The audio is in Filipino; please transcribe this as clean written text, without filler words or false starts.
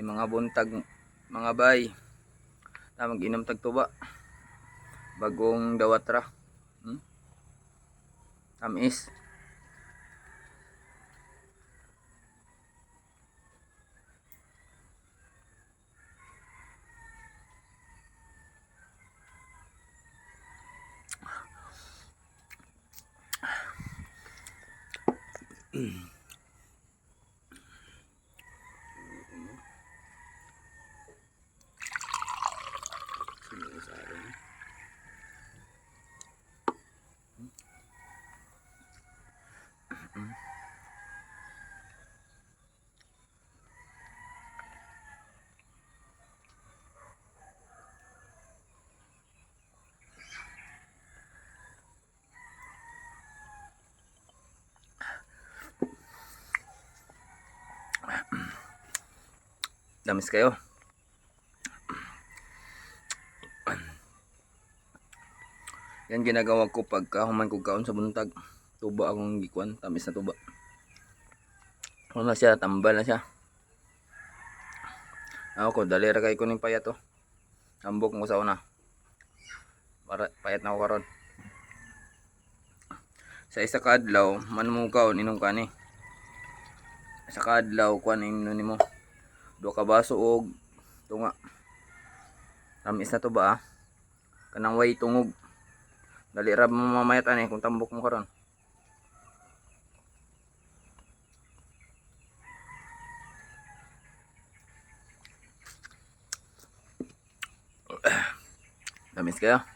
mga buntag mga bay na mag-inom tag tuba bagong dawat ra. Tamis. Damis kayo. Yan ginagawa ko pagka human ko kaon sa buntag. Tuba akong gikuan, tamis na tuba. Ano na siya, tambal na siya. Ako ko, dali ra kay kuning payat to. Ambok mo sa una. Para payat na ako karon. Sa isa ka adlaw, man mo kaon inom kani. Sa kadlaw kuan inom nimo. 2 ka baso og tunga. Tamis na to ba? Kanang way tungog. Dali ra mamayat ani kung tambok mo karon. Tamis kaya?